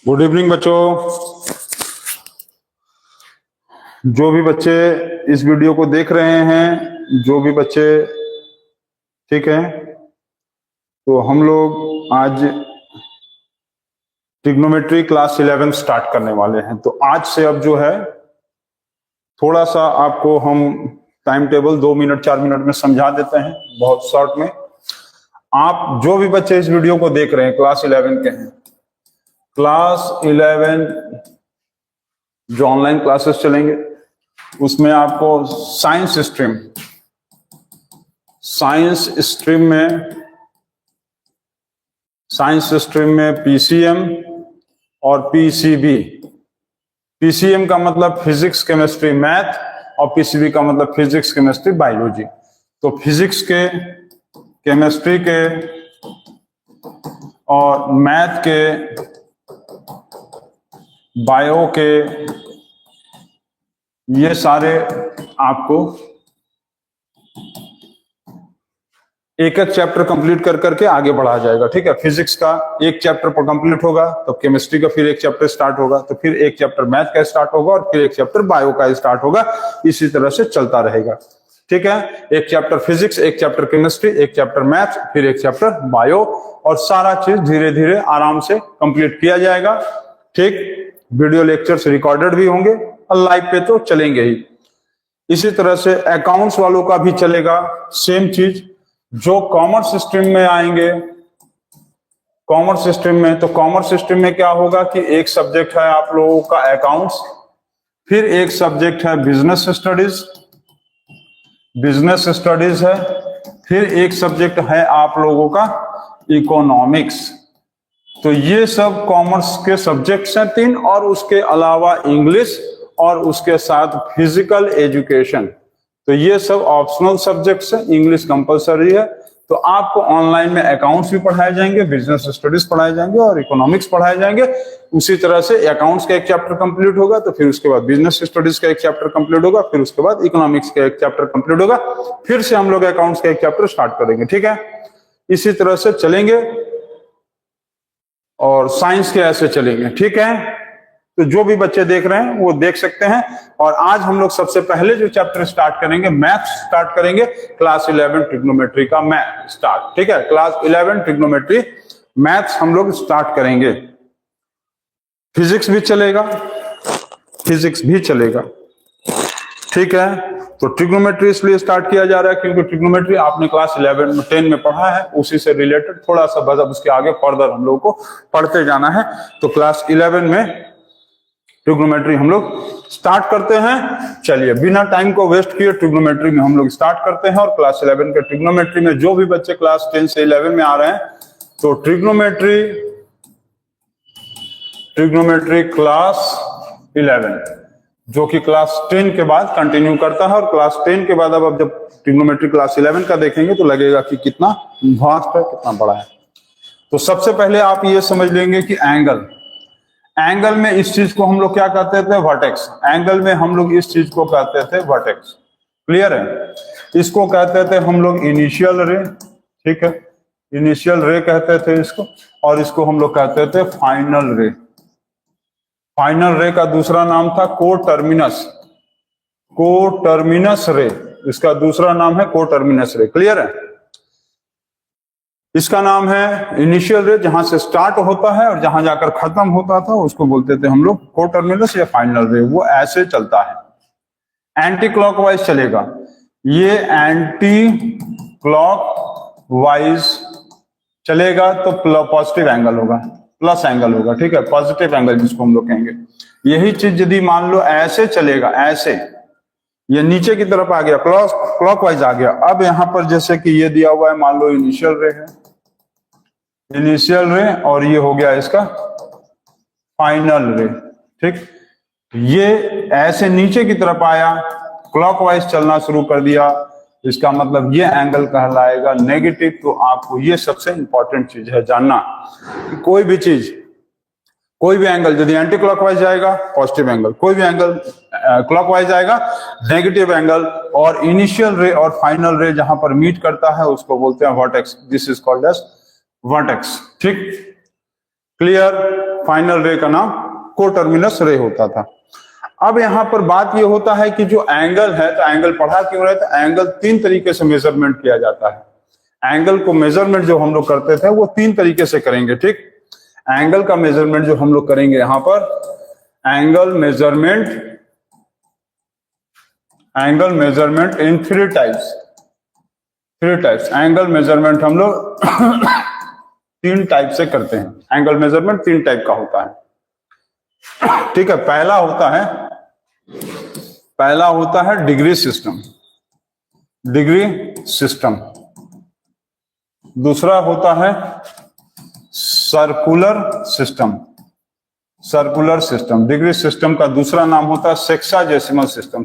Good evening बच्चों। जो भी बच्चे इस वीडियो को देख रहे हैं, जो भी बच्चे ठीक है, तो हम लोग आज ट्रिग्नोमेट्री क्लास 11 स्टार्ट करने वाले हैं। तो आज से अब जो है थोड़ा सा आपको हम टाइम टेबल 2 मिनट 4 मिनट में समझा देते हैं, बहुत शॉर्ट में। आप जो भी बच्चे इस वीडियो को देख रहे हैं क्लास 11 के हैं, क्लास 11 जो ऑनलाइन क्लासेस चलेंगे उसमें आपको साइंस स्ट्रीम में पीसीएम और पीसीबी। पीसीएम का मतलब फिजिक्स केमिस्ट्री मैथ और पीसीबी का मतलब फिजिक्स केमिस्ट्री बायोलॉजी। तो फिजिक्स के, केमिस्ट्री के और मैथ के, बायो के, ये सारे आपको एक एक चैप्टर कंप्लीट कर करके आगे बढ़ा जाएगा। ठीक है, फिजिक्स का एक चैप्टर पर कंप्लीट होगा तो केमिस्ट्री का फिर एक चैप्टर स्टार्ट होगा, तो फिर एक चैप्टर मैथ का स्टार्ट होगा और फिर एक चैप्टर बायो का स्टार्ट होगा। इसी तरह से चलता रहेगा। ठीक है, एक चैप्टर फिजिक्स, एक चैप्टर केमिस्ट्री, एक चैप्टर मैथ, फिर एक चैप्टर बायो, और सारा चीज धीरे धीरे आराम से कंप्लीट किया जाएगा। ठीक, वीडियो लेक्चर्स रिकॉर्डेड भी होंगे और लाइव पे तो चलेंगे ही। इसी तरह से अकाउंट्स वालों का भी चलेगा सेम चीज। जो कॉमर्स स्ट्रीम में आएंगे, कॉमर्स स्ट्रीम में, तो कॉमर्स स्ट्रीम में क्या होगा कि एक सब्जेक्ट है आप लोगों का अकाउंट्स, फिर एक सब्जेक्ट है बिजनेस स्टडीज है, फिर एक सब्जेक्ट है आप लोगों का इकोनॉमिक्स। तो ये सब कॉमर्स के सब्जेक्ट्स हैं 3, और उसके अलावा इंग्लिश और उसके साथ फिजिकल एजुकेशन। तो ये सब ऑप्शनल सब्जेक्ट्स हैं, इंग्लिश कंपलसरी है। तो आपको ऑनलाइन में अकाउंट्स भी पढ़ाए जाएंगे, बिजनेस स्टडीज पढ़ाए जाएंगे और इकोनॉमिक्स पढ़ाए जाएंगे। उसी तरह से अकाउंट्स का एक चैप्टर कंप्लीट होगा तो फिर उसके बाद बिजनेस स्टडीज का एक चैप्टर कंप्लीट होगा, फिर उसके बाद इकोनॉमिक्स का एक चैप्टर कंप्लीट होगा, फिर से हम लोग अकाउंट्स का एक चैप्टर स्टार्ट करेंगे। ठीक है, इसी तरह से चलेंगे और साइंस के ऐसे चलेंगे। ठीक है, तो जो भी बच्चे देख रहे हैं वो देख सकते हैं। और आज हम लोग सबसे पहले जो चैप्टर स्टार्ट करेंगे, मैथ स्टार्ट करेंगे, क्लास 11 ट्रिग्नोमेट्री का मैथ स्टार्ट। ठीक है, क्लास 11 ट्रिग्नोमेट्री मैथ्स हम लोग स्टार्ट करेंगे। फिजिक्स भी चलेगा, ठीक है। तो ट्रिग्नोमेट्री इसलिए स्टार्ट किया जा रहा है क्योंकि ट्रिग्नोमेट्री आपने क्लास 11 में 10 में पढ़ा है, उसी से रिलेटेड थोड़ा सा बस अब उसके आगे फर्दर हम लोग को पढ़ते जाना है। तो क्लास 11 में ट्रिग्नोमेट्री हम लोग स्टार्ट करते हैं। चलिए बिना टाइम को वेस्ट किए ट्रिग्नोमेट्री में हम लोग स्टार्ट करते हैं। और क्लास 11 के ट्रिग्नोमेट्री में जो भी बच्चे क्लास 10 से 11 में आ रहे हैं, तो ट्रिग्नोमेट्री क्लास 11 जो कि क्लास 10 के बाद कंटिन्यू करता है। और क्लास 10 के बाद अब जब ट्रिग्नोमेट्री क्लास 11 का देखेंगे तो लगेगा कि कितना वास्ट है, कितना बड़ा है। तो सबसे पहले आप ये समझ लेंगे कि एंगल में इस चीज को हम लोग क्या कहते थे, वर्टेक्स। एंगल में हम लोग इस चीज को कहते थे वर्टेक्स। क्लियर है, इसको कहते थे हम लोग इनिशियल रे। ठीक है, इनिशियल रे कहते थे इसको, और इसको हम लोग कहते थे फाइनल रे। फाइनल रे का दूसरा नाम था कोटर्मिनस रे। इसका दूसरा नाम है कोटर्मिनस रे। क्लियर है, इसका नाम है इनिशियल रे, जहां से स्टार्ट होता है और जहां जाकर खत्म होता था उसको बोलते थे हम लोग कोटर्मिनस या फाइनल रे। वो ऐसे चलता है, एंटी क्लॉकवाइज चलेगा। ये एंटी क्लॉकवाइज चलेगा तो पॉजिटिव एंगल होगा, प्लस एंगल होगा। ठीक है, पॉजिटिव एंगल जिसको हम लोग कहेंगे। यही चीज यदि मान लो ऐसे चलेगा, ऐसे ये नीचे की तरफ आ गया, क्लॉकवाइज आ गया। अब यहां पर जैसे कि ये दिया हुआ है, मान लो इनिशियल रे है, इनिशियल रे, और ये हो गया इसका फाइनल रे। ठीक, ये ऐसे नीचे की तरफ आया, क्लॉकवाइज चलना शुरू कर दिया, इसका मतलब ये एंगल कहलाएगा नेगेटिव। तो आपको ये सबसे इंपॉर्टेंट चीज है जानना कि कोई भी चीज, कोई भी एंगल यदि एंटी क्लॉकवाइज जाएगा पॉजिटिव एंगल, कोई भी एंगल क्लॉकवाइज आएगा नेगेटिव एंगल। और इनिशियल रे और फाइनल रे जहां पर मीट करता है उसको बोलते हैं vertex. This is called as vertex. ठीक, क्लियर। फाइनल रे का नाम कोटर्मिनस रे होता था। अब यहां पर बात यह होता है कि जो एंगल है, तो एंगल पढ़ा क्यों रहे, तो एंगल 3 तरीके से मेजरमेंट किया जाता है। एंगल को मेजरमेंट जो हम लोग करते थे वो 3 तरीके से करेंगे, ठीक। एंगल का मेजरमेंट जो हम लोग करेंगे यहां पर, एंगल मेजरमेंट इन 3 टाइप्स। एंगल मेजरमेंट हम लोग 3 टाइप से करते हैं। एंगल मेजरमेंट 3 टाइप का होता है, ठीक है। पहला होता है डिग्री सिस्टम। दूसरा होता है सर्कुलर सिस्टम। डिग्री सिस्टम का दूसरा नाम होता है sexagesimal system.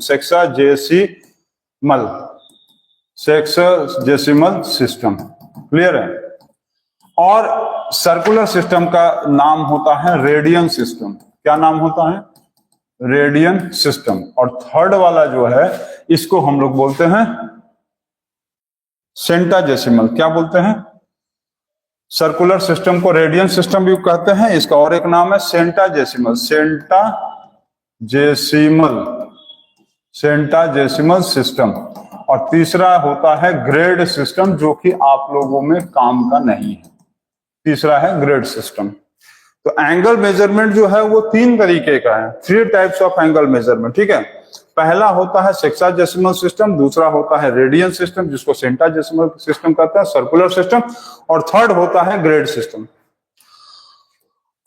Sexagesimal system, clear है। और सर्कुलर सिस्टम का नाम होता है रेडियन सिस्टम। क्या नाम होता है, रेडियन सिस्टम। और थर्ड वाला जो है इसको हम लोग बोलते हैं सेंटाजेसिमल। क्या बोलते हैं, सर्कुलर सिस्टम को रेडियन सिस्टम भी कहते हैं, इसका और एक नाम है सेंटाजेसिमल सिस्टम। और तीसरा होता है ग्रेड सिस्टम, जो कि आप लोगों में काम का नहीं है। तीसरा है ग्रेड सिस्टम। तो एंगल मेजरमेंट जो है वो 3 तरीके का है, 3 टाइप्स ऑफ एंगल मेजरमेंट, ठीक है। पहला होता है सेक्साजेसिमल सिस्टम, दूसरा होता है रेडियन सिस्टम जिसको सेंटाजेसिमल सिस्टम कहता है, सर्कुलर सिस्टम, और थर्ड होता है ग्रेड सिस्टम।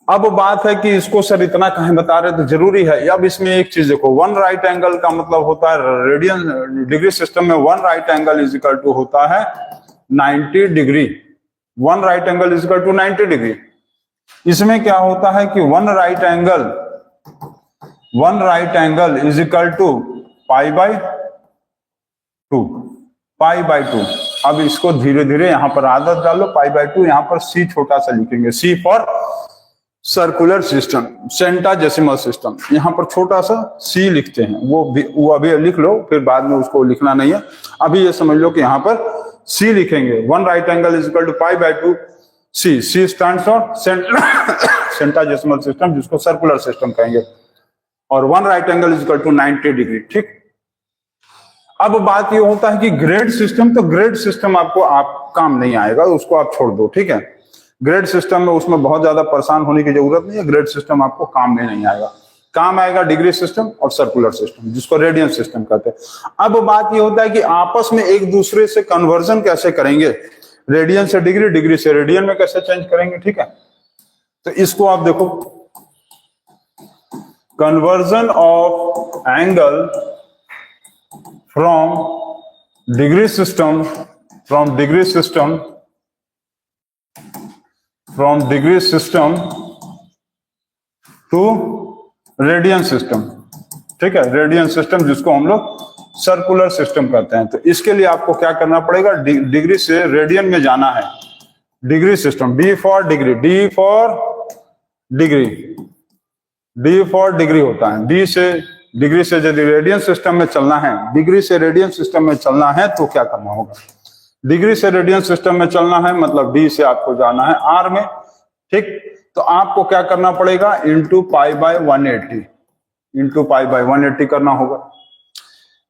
अब बात है कि इसको सर इतना कहीं बता रहे तो जरूरी है। अब इसमें एक चीज देखो, 1 राइट एंगल का मतलब होता है रेडियन, डिग्री सिस्टम में 1 right angle is equal to होता है 90 degree. 1 right angle is equal to 90 degree. इसमें क्या होता है कि 1 right angle is equal to pi by 2। अब इसको धीरे धीरे यहां पर आदत डालो, पाई बाई 2, यहां पर सी छोटा सा लिखेंगे, सी फॉर सर्कुलर सिस्टम, सेंटाजेसिमल सिस्टम। यहां पर छोटा सा सी लिखते हैं, वो अभी लिख लो, फिर बाद में उसको लिखना नहीं है। अभी ये समझ लो कि यहां पर सी लिखेंगे। 1 right angle is equal to pi by 2 C stands for centesimal system, जिसको सर्कुलर सिस्टम कहेंगे। और 1 right angle is equal to 90 degree, ठीक। अब बात ये होता है कि ग्रेड सिस्टम, तो ग्रेड सिस्टम आपको काम नहीं आएगा, उसको आप छोड़ दो, ठीक है। ग्रेड सिस्टम में उसमें बहुत ज्यादा परेशान होने की जरूरत नहीं है। ग्रेड सिस्टम आपको काम में नहीं आएगा। काम आएगा डिग्री सिस्टम और सर्कुलर सिस्टम, जिसको रेडियन सिस्टम कहते हैं। अब बात ये होता है कि आपस में एक दूसरे से कन्वर्जन कैसे करेंगे, रेडियन से डिग्री, डिग्री से रेडियन में कैसे चेंज करेंगे, ठीक है। तो इसको आप देखो, conversion of angle from degree system to radian system, ठीक है। रेडियन सिस्टम जिसको हम लोग सर्कुलर सिस्टम कहते हैं। तो इसके लिए आपको क्या करना पड़ेगा, डिग्री से रेडियन में जाना है। Degree system, D for degree होता है। डिग्री से यदि रेडियन सिस्टम में चलना है, डिग्री से रेडियन सिस्टम में चलना है तो क्या करना होगा, डिग्री से रेडियन सिस्टम में चलना है मतलब डी से आपको जाना है आर में, ठीक। तो आपको क्या करना पड़ेगा, इंटू पाई बाय 180 करना होगा।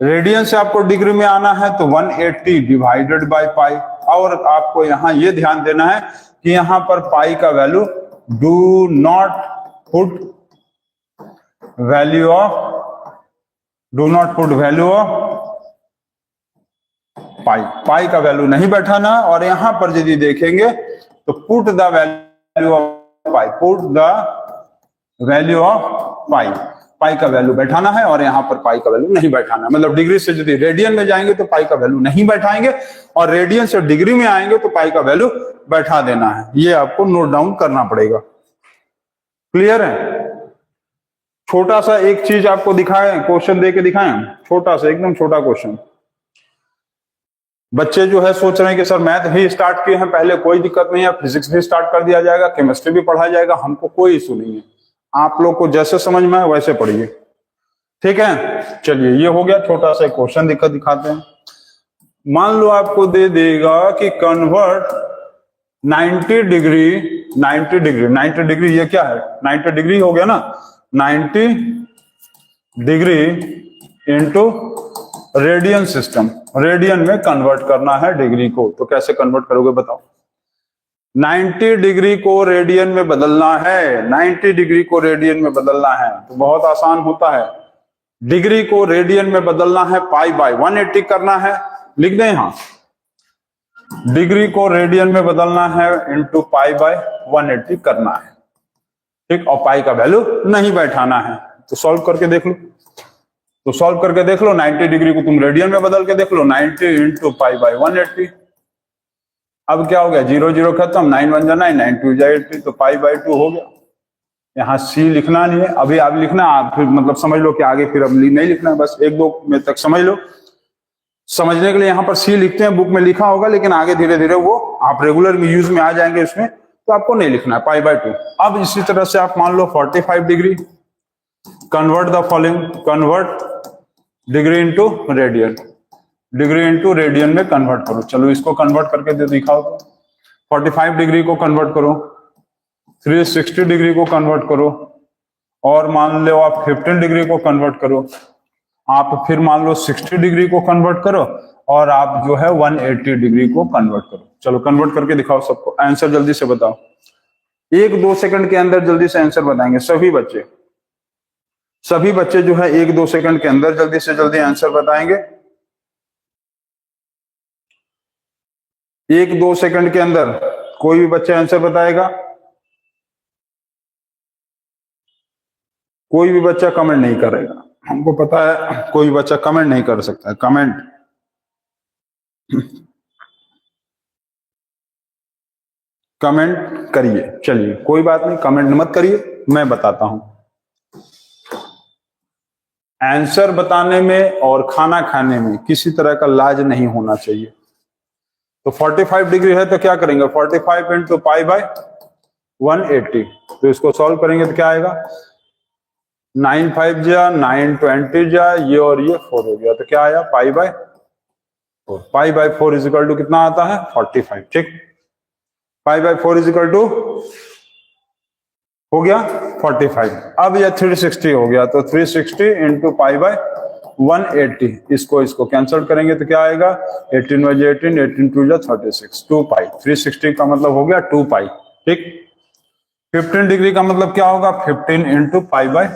रेडियन से आपको डिग्री में आना है तो 180 डिवाइडेड बाय पाई। और आपको यहां ये ध्यान देना है कि यहां पर पाई का value, do not put value of pi का वैल्यू नहीं बैठाना। और यहां पर यदि देखेंगे तो put the value of pi का वैल्यू बैठाना है, और यहां पर पाई का वैल्यू नहीं बैठाना। मतलब डिग्री से यदि रेडियन में जाएंगे तो पाई का वैल्यू नहीं बैठाएंगे, और रेडियन से डिग्री में आएंगे तो पाई का वैल्यू बैठा देना है। ये आपको नोट डाउन करना पड़ेगा, क्लियर है। छोटा सा एक चीज आपको दिखाएं, क्वेश्चन दे के दिखाएं, छोटा सा, एकदम छोटा क्वेश्चन। बच्चे जो है सोच रहे हैं कि सर मैथ ही स्टार्ट किए हैं पहले, कोई दिक्कत नहीं है, फिजिक्स भी स्टार्ट कर दिया जाएगा, केमिस्ट्री भी पढ़ाया जाएगा, हमको कोई इशू नहीं है। आप लोग को जैसे समझ में है वैसे पढ़िए, ठीक है। चलिए, ये हो गया छोटा सा क्वेश्चन दिखाते हैं। मान लो आपको दे देगा कि कन्वर्ट 90 डिग्री 90 डिग्री, 90 डिग्री ये क्या है, 90 डिग्री हो गया ना, 90 degree into radian system, radian में कन्वर्ट करना है डिग्री को, तो कैसे कन्वर्ट करोगे बताओ। 90 डिग्री को रेडियन में बदलना है, 90 डिग्री को रेडियन में बदलना है तो बहुत आसान होता है। डिग्री को रेडियन में बदलना है, पाई बाय 180 करना है, लिख दें यहां, डिग्री को रेडियन में बदलना है इंटू पाई बाय 180 करना है, ठीक। और पाई का वैल्यू नहीं बैठाना है, तो सॉल्व करके देख लो, तो सॉल्व करके देख लो, 90 डिग्री को तुम रेडियन में बदल के देख लो, 90 इंटू पाई बाय 180। अब क्या हो गया, 0 0 खत्म, 9 1 जा 9, 9 2 जा 80, तो पाई बाय 2 हो गया। यहाँ सी लिखना नहीं है अभी, आप लिखना आप फिर मतलब समझ लो कि आगे फिर अब नहीं लिखना है, बस 1 2 में तक समझ लो। समझने के लिए यहाँ पर सी लिखते हैं, बुक में लिखा होगा, लेकिन आगे धीरे धीरे वो आप रेगुलर यूज में आ जाएंगे उसमें, तो आपको नहीं लिखना है, पाई बाय 2। अब इसी तरह से आप मान लो 45 degree, convert the following, convert degree into radian, degree into radian में कन्वर्ट करो। चलो इसको कन्वर्ट करके दे दिखाओ तो, 45 डिग्री को कन्वर्ट करो, 360 डिग्री को कन्वर्ट करो, और मान लो आप 15 डिग्री को कन्वर्ट करो, आप फिर मान लो 60 डिग्री को कन्वर्ट करो, और आप जो है 180 डिग्री को कन्वर्ट करो। चलो कन्वर्ट करके दिखाओ सबको, आंसर जल्दी से बताओ, 1-2 सेकंड के अंदर जल्दी से आंसर बताएंगे सभी बच्चे, सभी बच्चे जो है 1-2 सेकंड के अंदर जल्दी से जल्दी आंसर बताएंगे, 1-2 सेकंड के अंदर कोई भी बच्चा आंसर बताएगा, कोई भी बच्चा कमेंट नहीं करेगा, हमको पता है कोई बच्चा कमेंट नहीं कर सकता है, कमेंट कमेंट करिए, चलिए कोई बात नहीं, कमेंट मत करिए, मैं बताता हूं। आंसर बताने में और खाना खाने में किसी तरह का लाज नहीं होना चाहिए। तो 45 डिग्री है तो क्या करेंगे, 45 इंटू पाई बाय 180, तो इसको सॉल्व करेंगे तो क्या आएगा, 9 5 जा 9 20 जा, ये और ये 4 हो गया, तो क्या आया, pi by 4, pi by 4 is equal to कितना आता है, 45, ठीक। Pi by 4 is equal to हो गया 45। अब यह 360 हो गया, तो 360 इंटू पाई बाय 180, इसको कैंसिल करेंगे तो क्या आएगा, 18 1 18, 18 2 जा 36, 2 पाई, 360 का मतलब हो गया 2 पाई, ठीक। 15 डिग्री का मतलब क्या होगा, 15 इंटू पाई बाय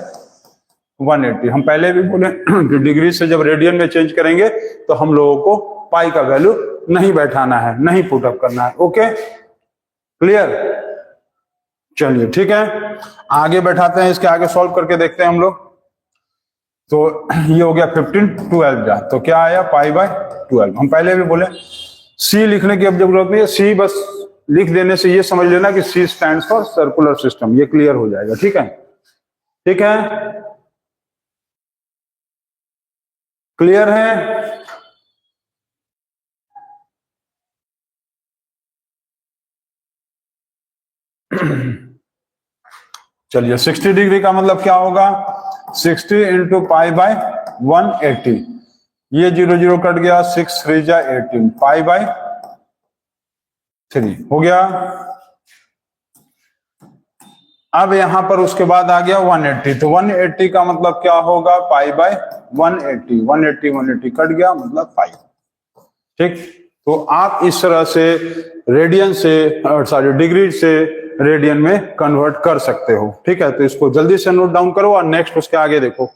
180। हम पहले भी बोले कि डिग्री से जब रेडियन में चेंज करेंगे तो हम लोगों को पाई का वैल्यू नहीं बैठाना है, नहीं पुटअप करना है, ओके क्लियर। चलिए ठीक है, आगे बैठाते हैं, इसके आगे सॉल्व करके देखते हैं हम लोग। तो ये हो गया 15 12 जा, तो क्या आया, पाई बाय 12। हम पहले भी बोले सी लिखने की अब जरूरत नहीं है, सी बस लिख देने से ये समझ लेना कि C stands for circular system, ये क्लियर हो जाएगा, ठीक है, ठीक है, क्लियर है। चलिए 60 डिग्री का मतलब क्या होगा, 60 इंटू पाई बाय 180, ये 0 0 कट गया, 6 3 जा 18, पाई बाय 3 हो गया। अब यहां पर उसके बाद आ गया 180, तो 180 का मतलब क्या होगा, पाई बाय 180, 180 180 कट गया, मतलब पाई, ठीक। तो आप इस तरह से रेडियन से सॉरी डिग्री से रेडियन में कन्वर्ट कर सकते हो, ठीक है। तो इसको जल्दी से नोट डाउन करो और नेक्स्ट उसके आगे देखो।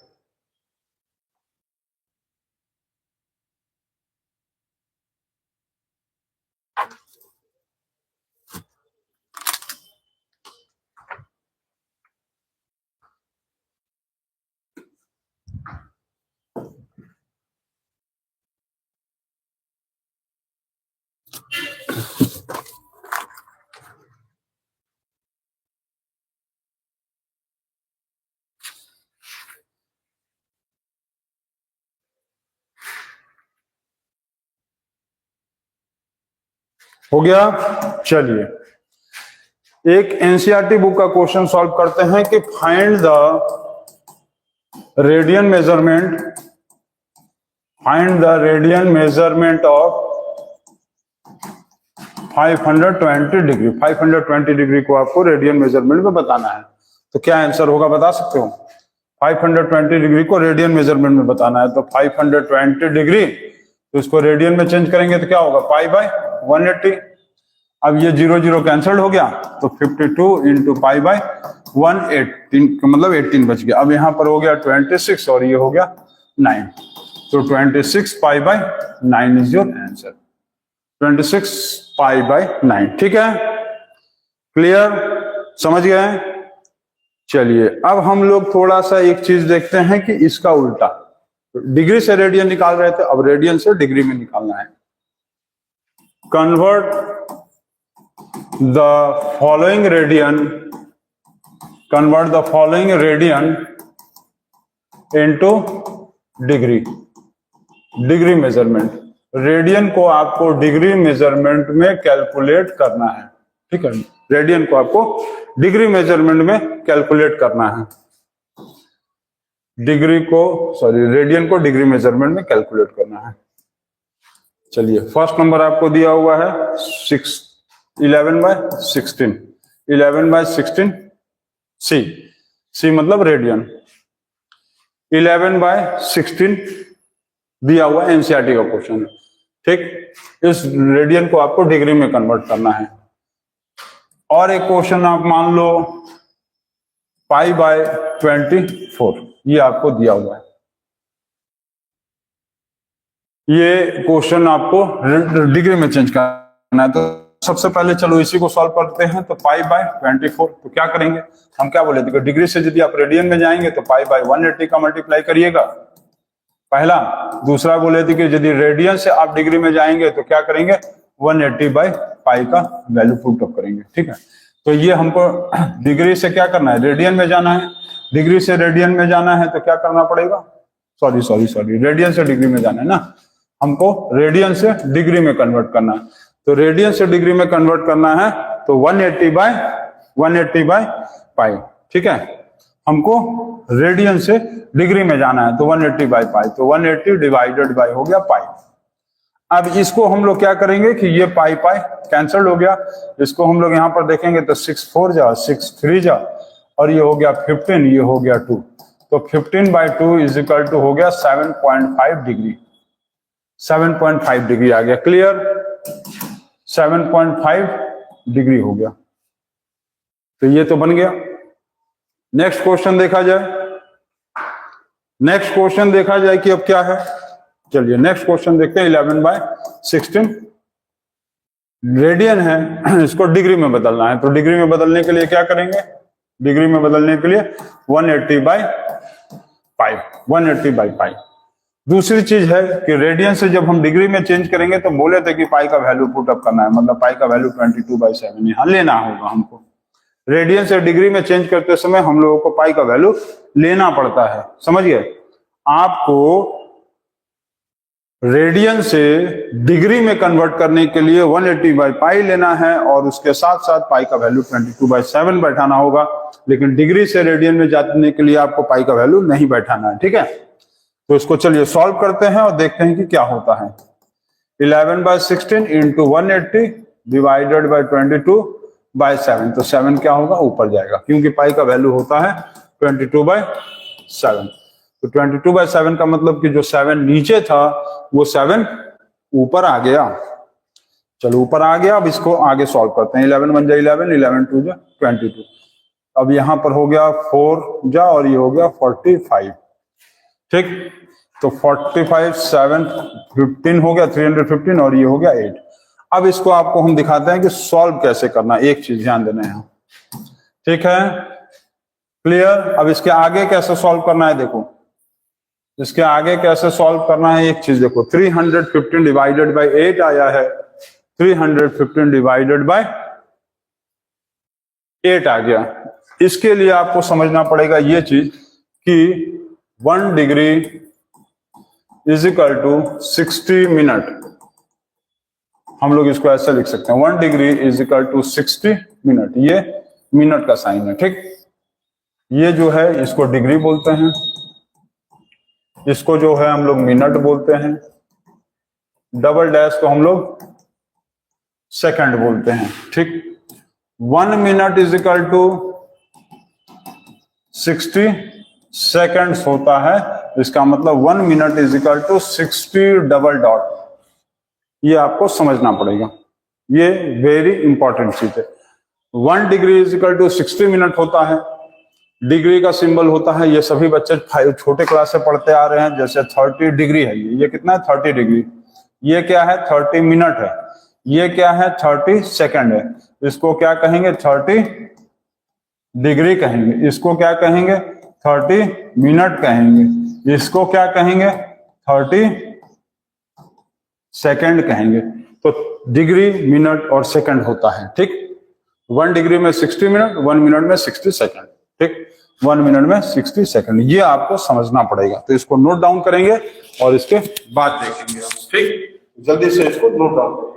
हो गया, चलिए एक एनसीईआरटी बुक का क्वेश्चन सॉल्व करते हैं कि find the radian measurement, find the radian measurement of 520 degree. 520 degree को आपको रेडियन मेजरमेंट में बताना है, तो क्या आंसर होगा बता सकते हो? 520 डिग्री को रेडियन मेजरमेंट में बताना है, तो 520 डिग्री, तो इसको रेडियन में चेंज करेंगे तो क्या होगा? Pi by 180। अब ये 0 0 कैंसिल हो गया, तो 52 इंटू पाई बाय 118, मतलब 18 बच गया। अब यहाँ पर हो गया 26 और ये हो गया 9, तो 26 pi by 9 is your answer. 26 pi by 9, ठीक है, क्लियर, समझ गए? चलिए अब हम लोग थोड़ा सा एक चीज देखते हैं कि इसका उल्टा, डिग्री से रेडियन निकाल रहे थे, अब रेडियन से डिग्री में निकालना है। Convert the following radian into degree. Degree measurement, radian को आपको डिग्री मेजरमेंट में कैलकुलेट करना है, ठीक है, रेडियन को आपको डिग्री मेजरमेंट में कैलकुलेट करना है। रेडियन को डिग्री मेजरमेंट में कैलकुलेट करना है। चलिए फर्स्ट नंबर आपको दिया हुआ है 11/16, 11/16 सी मतलब रेडियन, 11/16 दिया हुआ एनसीईआरटी का क्वेश्चन है, ठीक। इस रेडियन को आपको डिग्री में कन्वर्ट करना है। और एक क्वेश्चन आप मान लो π/24, ये आपको दिया हुआ है। ये क्वेश्चन आपको डिग्री में चेंज करना है, तो सबसे पहले चलो इसी को सॉल्व करते हैं। तो π/24, तो क्या करेंगे हम, क्या बोले थे, डिग्री से यदि आप रेडियन में जाएंगे तो π/180 का मल्टीप्लाई करिएगा, पहला। दूसरा बोले थे कि यदि रेडियन से आप डिग्री में जाएंगे तो क्या करेंगे, 180/π का वैल्यू पुट अप करेंगे, ठीक है। तो ये हमको डिग्री से क्या करना है, रेडियन में जाना है। डिग्री से रेडियन में जाना है तो क्या करना पड़ेगा, सॉरी रेडियन से डिग्री में जाना है ना, हमको रेडियन से डिग्री में कन्वर्ट करना है। तो रेडियन से डिग्री में कन्वर्ट करना है तो 180/π, ठीक है। हमको रेडियन से डिग्री में जाना है तो 180/π, तो 180 डिवाइडेड बाय हो गया पाई। अब इसको हम लोग क्या करेंगे कि ये पाई कैंसल हो गया, इसको हम लोग यहाँ पर देखेंगे तो 6 4 जा 6 3 जा, और ये हो गया 15, ये हो गया 2, तो 15/2 इज इक्वल टू हो गया 7.5 डिग्री। 7.5 डिग्री आ गया, क्लियर, 7.5 डिग्री हो गया, तो ये तो बन गया। नेक्स्ट क्वेश्चन देखा जाए कि अब क्या है। चलिए नेक्स्ट क्वेश्चन देखते हैं। 11/16 रेडियन है, इसको डिग्री में बदलना है, तो डिग्री में बदलने के लिए क्या करेंगे, डिग्री में बदलने के लिए 180/π। दूसरी चीज है कि रेडियन से जब हम डिग्री में चेंज करेंगे तो बोले थे कि पाई का वैल्यू पुट अप करना है, मतलब पाई का वैल्यू 22/7 यहां लेना होगा हमको। रेडियन से डिग्री में चेंज करते समय हम लोगों को पाई का वैल्यू लेना पड़ता है, समझ गए। आपको रेडियन से डिग्री में कन्वर्ट करने के लिए 180/π लेना है और उसके साथ साथ पाई का वैल्यू 22/7 बैठाना होगा, लेकिन डिग्री से रेडियन में जाने के लिए आपको पाई का वैल्यू नहीं बैठाना है, ठीक है। तो इसको चलिए सॉल्व करते हैं और देखते हैं कि क्या होता है। 11/16 इंटू 180 डिवाइडेड बाय 22/7, तो 7 क्या होगा, ऊपर जाएगा, क्योंकि पाई का वैल्यू होता है 22/7। तो 22/7 का मतलब कि जो 7 नीचे था वो 7 ऊपर आ गया। चलो ऊपर आ गया, अब इसको आगे सॉल्व करते हैं। 11 1 जा 11, 11 2 जा 22। अब यहां पर हो गया 4 जा और ये हो गया 45, ठीक। तो 45 7 15 हो गया 315 और ये हो गया 8। अब इसको आपको हम दिखाते हैं कि सॉल्व कैसे करना है। एक चीज ध्यान देना है, ठीक है, क्लियर। अब इसके आगे कैसे सॉल्व करना है, देखो इसके आगे कैसे सॉल्व करना है। एक चीज देखो, 315 डिवाइडेड बाय 8 आया है, 315 डिवाइडेड बाय 8 आ गया। इसके लिए आपको समझना पड़ेगा ये चीज कि 1 degree is equal to 60 minute. हम लोग इसको ऐसे लिख सकते हैं, 1 degree is equal to 60 minute. ये मिनट का साइन है, ठीक। ये जो है इसको डिग्री बोलते हैं, इसको जो है हम लोग मिनट बोलते हैं, डबल डैश को हम लोग सेकंड बोलते हैं, ठीक। 1 minute is equal to 60 seconds होता है, इसका मतलब 1 minute is equal to 60 double dot. ये आपको समझना पड़ेगा, ये वेरी इंपॉर्टेंट चीज है। 1 degree is equal to 60 minute होता है, डिग्री का सिंबल होता है, ये सभी बच्चे छोटे क्लास से पढ़ते आ रहे हैं। जैसे 30 डिग्री है, ये कितना है 30 डिग्री, ये क्या है 30 मिनट है, ये क्या है 30 सेकंड है। इसको क्या कहेंगे 30 डिग्री कहेंगे, इसको क्या कहेंगे 30 मिनट कहेंगे, इसको क्या कहेंगे 30 सेकंड कहेंगे। तो डिग्री, मिनट और सेकंड होता है, ठीक। 1 डिग्री में 60 मिनट, 1 मिनट में 60 सेकंड, ठीक। 1 मिनट में 60 सेकंड, ये आपको समझना पड़ेगा। तो इसको नोट डाउन करेंगे और इसके बाद देखेंगे हम, ठीक। जल्दी से इसको नोट डाउन करेंगे।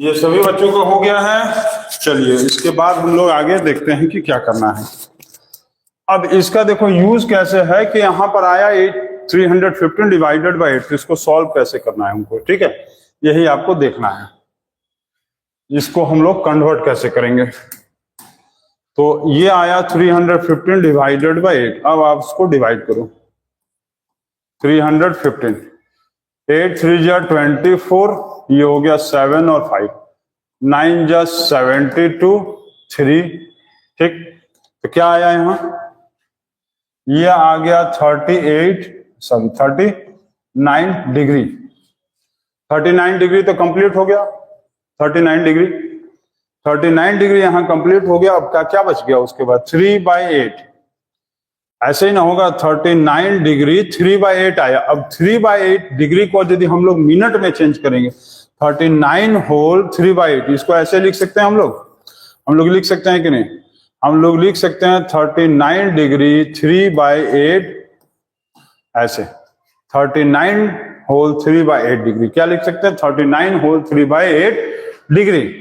ये सभी बच्चों को हो गया है। चलिए इसके बाद हम लोग आगे देखते हैं कि क्या करना है। अब इसका देखो यूज कैसे है कि यहां पर आया 315 डिवाइडेड बाई 8, इसको सॉल्व कैसे करना है हमको, ठीक है, यही आपको देखना है। इसको हम लोग कन्वर्ट कैसे करेंगे। तो ये आया 315 डिवाइडेड बाई 8, अब आप इसको डिवाइड करो। 315, 8 3 जा 24, ये हो गया 7 और 5, 9 जा 72, 3, ठीक। तो क्या आया यहां, ये आ गया 39 डिग्री। 39 डिग्री तो कंप्लीट हो गया, 39 डिग्री यहां कंप्लीट हो गया। अब क्या बच गया उसके बाद 3/8, ऐसे ही ना होगा 39 डिग्री 3/8 आया। अब 3/8 डिग्री को यदि हम लोग मिनट में चेंज करेंगे, 39 होल 3/8, इसको ऐसे लिख सकते हैं हम लोग लिख सकते हैं कि नहीं, हम लोग लिख सकते हैं 39 डिग्री 3/8 ऐसे, 39 होल 3/8 डिग्री, क्या लिख सकते हैं 39 होल 3/8 डिग्री।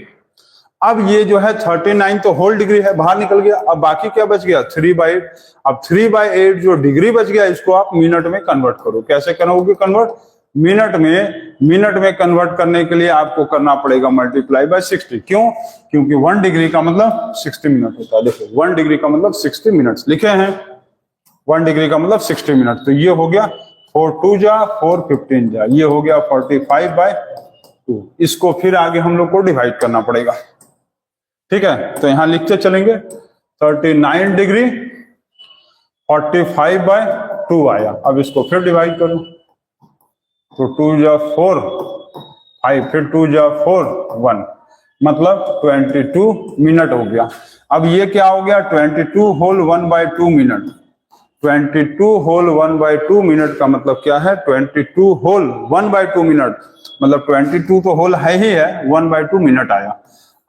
अब ये जो है 39 तो होल डिग्री है, बाहर निकल गया। अब बाकी क्या बच गया 3/8। अब 3/8 जो डिग्री बच गया, इसको आप मिनट में कन्वर्ट करो। कैसे करोगे कन्वर्ट, मिनट में कन्वर्ट करने के लिए आपको करना पड़ेगा मल्टीप्लाई बाय 60। क्यों, क्योंकि 1 डिग्री का मतलब 60 मिनट होता है। देखो 1 डिग्री का मतलब 60 मिनट लिखे हैं, 1 डिग्री का मतलब 60 मिनट। तो ये हो गया 4 2 जा 4 15 जा, ये हो गया 45/2। इसको फिर आगे हम लोग को डिवाइड करना पड़ेगा, ठीक है। तो यहां लिखते चलेंगे 39 डिग्री 45/2 आया। अब इसको फिर डिवाइड करो, तो 2 जा 4 5, फिर 2 जा 4 1, मतलब 22 मिनट हो गया। अब ये क्या हो गया 22 होल 1/2 मिनट। 22 होल 1/2 मिनट का मतलब क्या है 22 होल 1/2 मिनट, मतलब 22 तो होल है ही है, 1/2 मिनट आया।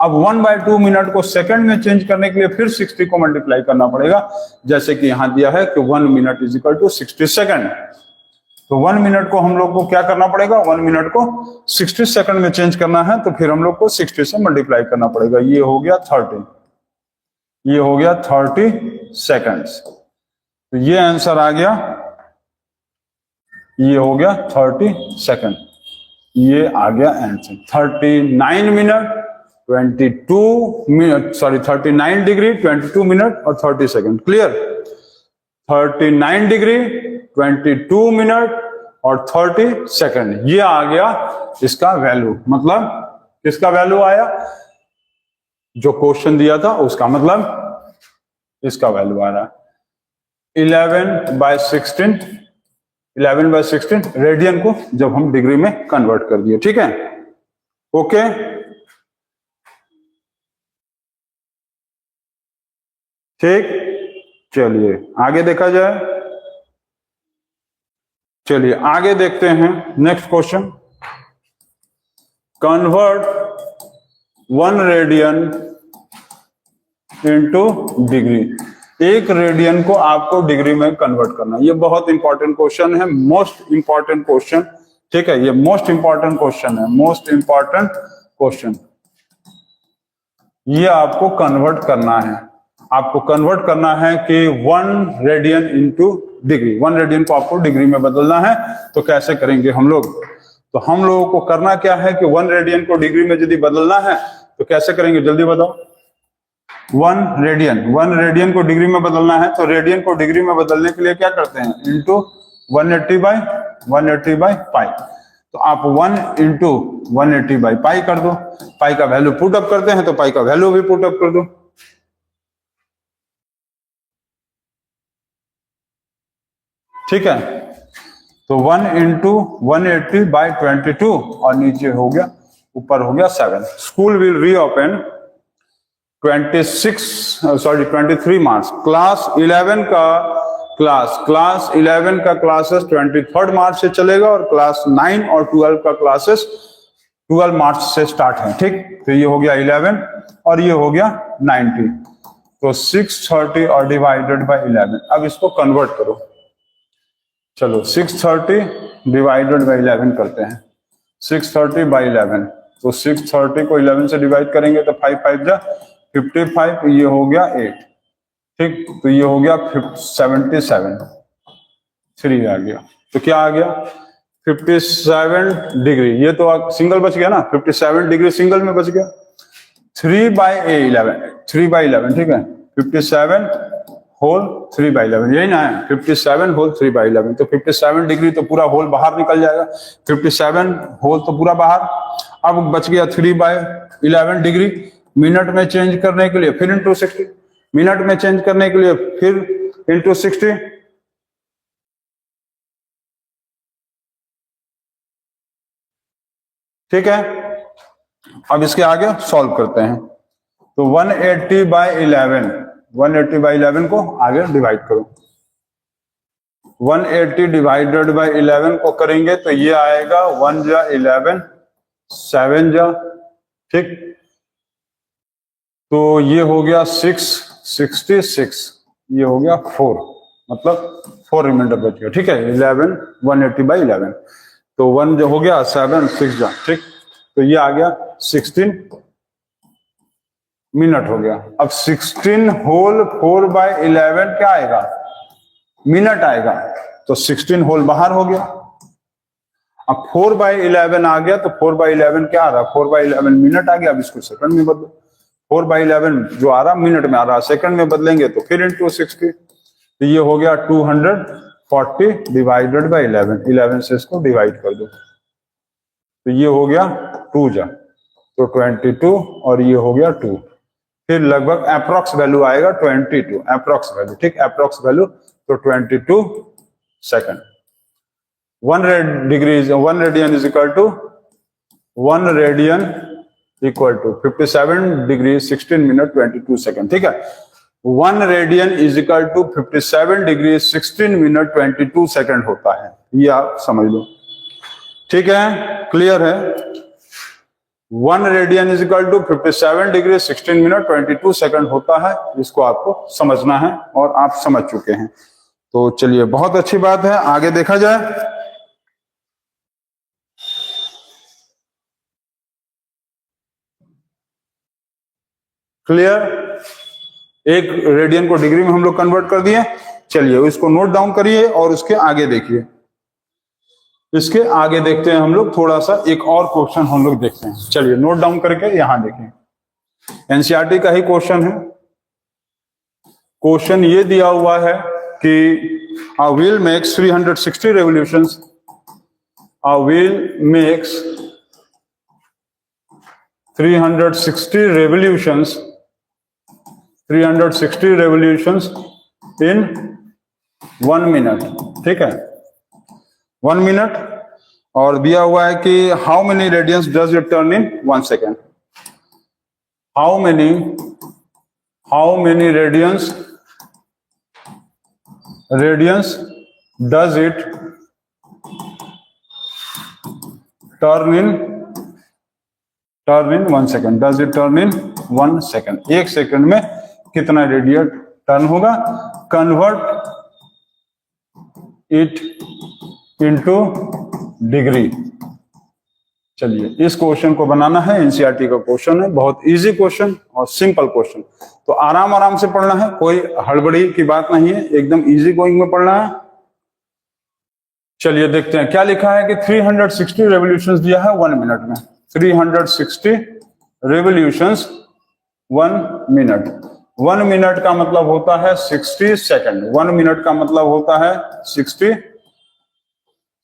अब 1/2 मिनट को सेकंड में चेंज करने के लिए फिर 60 को मल्टीप्लाई करना पड़ेगा, जैसे कि यहां दिया है कि 1 minute is equal to 60 second. तो 1 मिनट को हम लोग को क्या करना पड़ेगा, 1 मिनट को 60 सेकंड में चेंज करना है, तो फिर हम लोग को 60 से मल्टीप्लाई करना पड़ेगा। ये हो गया 30, ये हो गया 30 सेकंड्स। तो ये आंसर आ गया, ये हो गया 30 सेकंड, ये आ गया answer. 39 minute 22 minute, sorry 39 degree 22 minute और 30 सेकंड। क्लियर, 39 डिग्री 22 मिनट और 30 सेकंड, ये आ गया इसका वैल्यू। मतलब किसका वैल्यू आया, जो क्वेश्चन दिया था उसका, मतलब इसका वैल्यू आ रहा है 11/16, 11/16 रेडियन को जब हम डिग्री में कन्वर्ट कर दिए, ठीक है। ओके, ठीक, चलिए आगे देखा जाए। चलिए आगे देखते हैं next question. Convert 1 radian into degree. 1 radian को आपको डिग्री में कन्वर्ट करना। ये बहुत इंपॉर्टेंट क्वेश्चन है, मोस्ट इंपॉर्टेंट क्वेश्चन। ठीक है, ये मोस्ट इंपॉर्टेंट क्वेश्चन है, मोस्ट इंपॉर्टेंट क्वेश्चन। ये आपको कन्वर्ट करना है, आपको कन्वर्ट करना है कि 1 रेडियन इंटू डिग्री। 1 रेडियन को आपको डिग्री में बदलना है। तो कैसे करेंगे हम लोग? तो हम लोगों को करना क्या है कि 1 रेडियन को डिग्री में यदि बदलना है तो कैसे करेंगे, जल्दी बताओ। 1 रेडियन को डिग्री में बदलना है तो रेडियन को डिग्री में बदलने के लिए क्या करते हैं, इंटू 180 बाई पाई। तो आप 1 इंटू 180 बाई पाई कर दो। पाई का वैल्यू पुट अप करते हैं तो पाई का वैल्यू भी पुट अप कर दो। ठीक है, तो 1 इंटू 180 बाई 22 और नीचे हो गया, ऊपर हो गया 7। School will reopen 23 March. Class 11 का क्लासेस 23 मार्च से चलेगा और क्लास 9 और 12 का क्लासेस 12 मार्च से स्टार्ट है। ठीक, तो ये हो गया 11 और ये हो गया 90। तो 630 और डिवाइडेड बाई 11। अब इसको कन्वर्ट करो। चलो 630 डिवाइडेड बाई 11 करते हैं। 630 बाई 11, तो 630 को 11 से डिवाइड करेंगे तो 5 5 जा 55, ये हो गया 8। ठीक, तो ये हो गया 77, 3 आ गया। तो क्या आ गया, 57 डिग्री। ये तो सिंगल बच गया ना, 57 डिग्री सिंगल में बच गया। 3 बाई 11, ठीक है, 57 होल 3 बाई 11, यही ना है, 57 होल 3 बाई 11। तो 57 डिग्री तो पूरा होल बाहर निकल जाएगा, 57 होल तो पूरा बाहर। अब बच गया 3 बाई 11 डिग्री। मिनट में चेंज करने के लिए फिर इंटू 60, मिनट में चेंज करने के लिए फिर इंटू 60। ठीक है, अब इसके आगे सॉल्व करते हैं। तो 180 बाई 11 को आगे डिवाइड करो। 180 डिवाइडेड बाई 11 को करेंगे तो ये आएगा 1 जा 11, 7 जा। ठीक, तो ये हो गया 66, ये हो गया 4, मतलब 4 रिमाइंडर बच गया। ठीक है, 11 180 बाई 11, तो 1 जो हो गया 7 6 जा। ठीक, तो ये आ गया 16 मिनट हो गया। अब 16 होल 4 बाई 11 क्या आएगा, मिनट आएगा। तो 16 होल बाहर हो गया। अब 4 बाई 11 आ गया, तो 4 बाई 11 क्या आ रहा, 4 बाई 11 मिनट आ गया। अब इसको सेकंड में बदलो। 4 बाई 11 जो आ रहा मिनट में आ रहा, सेकंड में बदलेंगे तो फिर इंटू 60। तो ये हो गया 240 डिवाइडेड बाई 11 से इसको डिवाइड कर दो। तो ये हो गया 2 जा, तो 22 और ये हो गया 2। फिर लगभग अप्रोक्स वैल्यू आएगा 22, अप्रोक्स वैल्यू। ठीक, अप्रोक्स वैल्यू तो 22 second. 1 radian is equal to 57 degree 16 minute 22 second. ठीक है, 1 radian is equal to 57 degree 16 minute 22 second होता है। ये आप समझ लो। ठीक है, क्लियर है। 1 radian is equal to 57 degree 16 minute 22 second होता है। इसको आपको समझना है और आप समझ चुके हैं। तो चलिए, बहुत अच्छी बात है, आगे देखा जाए। क्लियर, 1 रेडियन को डिग्री में हम लोग कन्वर्ट कर दिए। चलिए इसको नोट डाउन करिए और उसके आगे देखिए। इसके आगे देखते हैं हम लोग, थोड़ा सा एक और क्वेश्चन हम लोग देखते हैं। चलिए नोट डाउन करके यहां देखें। एनसीईआरटी का ही क्वेश्चन है। क्वेश्चन ये दिया हुआ है कि a wheel makes 360 revolutions. A wheel makes 360 revolutions in 1 minute। ठीक है, 1 मिनट। और दिया हुआ है कि how many radians does it turn in 1 second. How many radians radians does it turn in 1 second, does it turn in 1 second, 1 second में कितना radian turn होगा, कन्वर्ट इट इनटू डिग्री। चलिए इस क्वेश्चन को बनाना है, एनसीईआरटी का question है, बहुत इजी क्वेश्चन और सिंपल क्वेश्चन, तो आराम आराम से पढ़ना है, कोई हड़बड़ी की बात नहीं है, एकदम इजी गोइंग में पढ़ना है। चलिए देखते हैं क्या लिखा है कि 360 रेवोल्यूशंस दिया है 1 मिनट में, 360 रेवोल्यूशंस 1 मिनट। 1 मिनट का मतलब होता है 60 सेकंड, 1 मिनट का मतलब होता है 60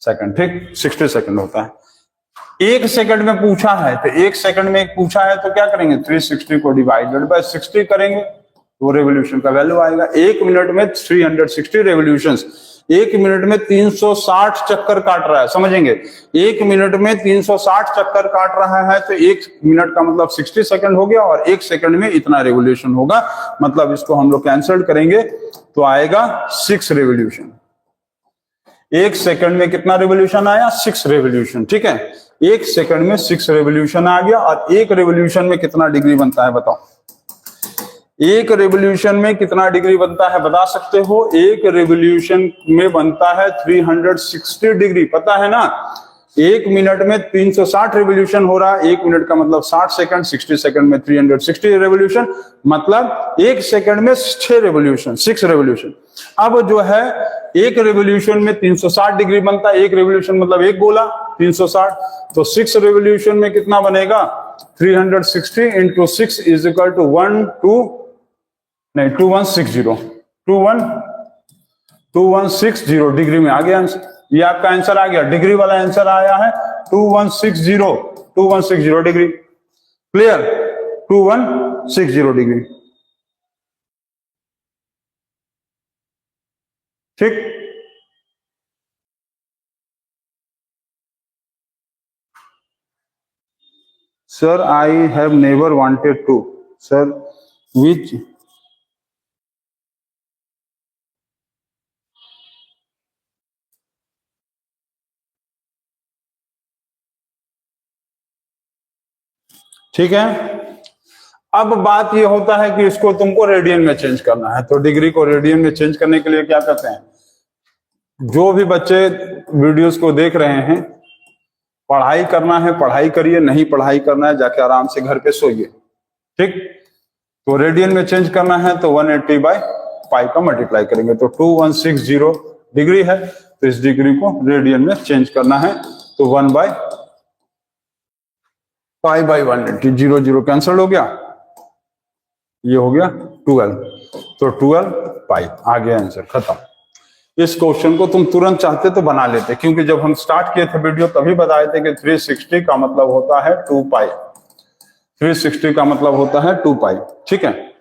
सेकंड, ठीक, 60 सेकंड होता है। 1 सेकंड में पूछा है तो 1 सेकंड में पूछा है तो क्या करेंगे, 360 को डिवाइडेड बाय 60 करेंगे तो रेवोल्यूशन का वैल्यू आएगा। 1 मिनट में 360 रेवोल्यूशंस, 1 मिनट में 360 चक्कर काट रहा है, समझेंगे, 1 मिनट में 360 चक्कर काट रहा है तो 1 मिनट का मतलब 60 सेकंड हो गया और 1 सेकंड में इतना रेवोल्यूशन होगा, मतलब इसको हम लोग कैंसिल करेंगे तो आएगा 6 रेवोल्यूशन। 1 सेकंड में कितना रेवोल्यूशन आया, 6 रेवोल्यूशन, ठीक है, 1 सेकंड में 6 रेवोल्यूशन आ गया। और 1 रेवोल्यूशन में कितना डिग्री बनता है बताओ, 1 रेवोल्यूशन में कितना डिग्री बनता है बता सकते हो, 1 रेवोल्यूशन में बनता है 360 डिग्री, पता है ना। 1 मिनट में 360 रेवोल्यूशन हो रहा है, 1 मिनट का मतलब 60 सेकंड, 60 सेकंड में 360 रेवोल्यूशन, मतलब 1 सेकंड में 6 रेवोल्यूशन, 6 रेवोल्यूशन। अब जो है 1 रेवोल्यूशन में 360 डिग्री बनता है, 1 रेवोल्यूशन मतलब 1 गोला 360, तो 6 रेवोल्यूशन में कितना बनेगा, 360 into 6 is equal to 2160 degree में आ गया आंसर। ये आपका आंसर आ गया, डिग्री वाला आंसर आया है 2160 डिग्री, क्लियर, 2160 डिग्री, ठीक। Sir I have never wanted to, sir which, ठीक है। अब बात ये होता है कि इसको तुमको रेडियन में चेंज करना है, तो डिग्री को रेडियन में चेंज करने के लिए क्या करते हैं, जो भी बच्चे वीडियोस को देख रहे हैं, पढ़ाई करना है पढ़ाई करिए, नहीं पढ़ाई करना है जाके आराम से घर पे सोइए, ठीक। तो रेडियन में चेंज करना है तो 180 बाय पाई का मल्टीप्लाई करेंगे, तो 2160 डिग्री है, तो इस डिग्री को रेडियन में चेंज करना है, तो 1 बाय पाई बाई 180, 0 0 कैंसिल हो गया, ये हो गया 12, तो 12 पाई आ गया आंसर, खत्म। इस क्वेश्चन को तुम तुरंत चाहते तो बना लेते, क्योंकि जब हम स्टार्ट किए थे वीडियो तभी बताए थे कि 360 का मतलब होता है 2 पाई, 360 का मतलब होता है 2 पाई, ठीक है।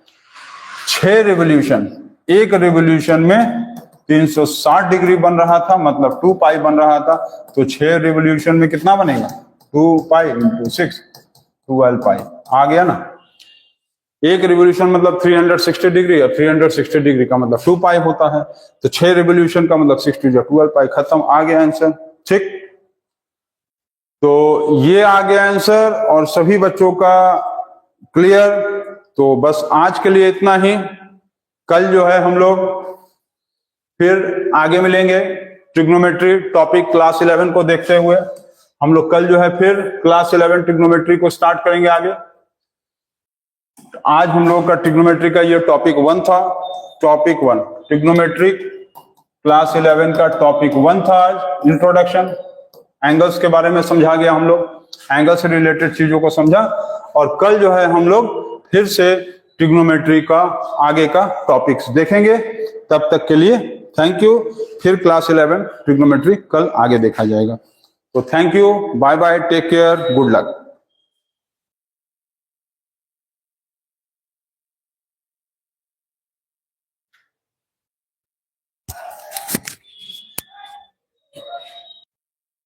6 रेवोल्यूशन, 1 रेवोल्यूशन में 360 डिग्री बन रहा था, मतलब 2 पाई बन रहा था, तो 6 रेवोल्यूशन में कितना बनेगा, 2 पाई इंटू 6, 12 पाई आ गया ना। 1 रिवोल्यूशन मतलब 360 डिग्री और 360 डिग्री का मतलब 2 पाई होता है, तो 6 रिवोल्यूशन का मतलब 60 जो 12 पाई, खत्म, आ गया आंसर, ठीक। तो ये आ गया आंसर और सभी बच्चों का क्लियर। तो बस आज के लिए इतना ही, कल जो है हम लोग फिर आगे मिलेंगे ट्रिग्नोमेट्री टॉपिक क्लास 11 को देखते हुए। हम लोग कल जो है फिर क्लास 11 ट्रिग्नोमेट्री को स्टार्ट करेंगे आगे। आज हम लोग का ट्रिग्नोमेट्री का ये टॉपिक 1 था, टॉपिक 1 ट्रिग्नोमेट्री क्लास 11 का टॉपिक 1 था। आज इंट्रोडक्शन, एंगल्स के बारे में समझा गया, हम लोग एंगल से रिलेटेड चीजों को समझा, और कल जो है हम लोग फिर से ट्रिग्नोमेट्री का आगे का टॉपिक्स देखेंगे। तब तक के लिए थैंक यू। फिर क्लास 11 ट्रिग्नोमेट्री कल आगे देखा जाएगा। तो thank you, bye bye, take care, good luck.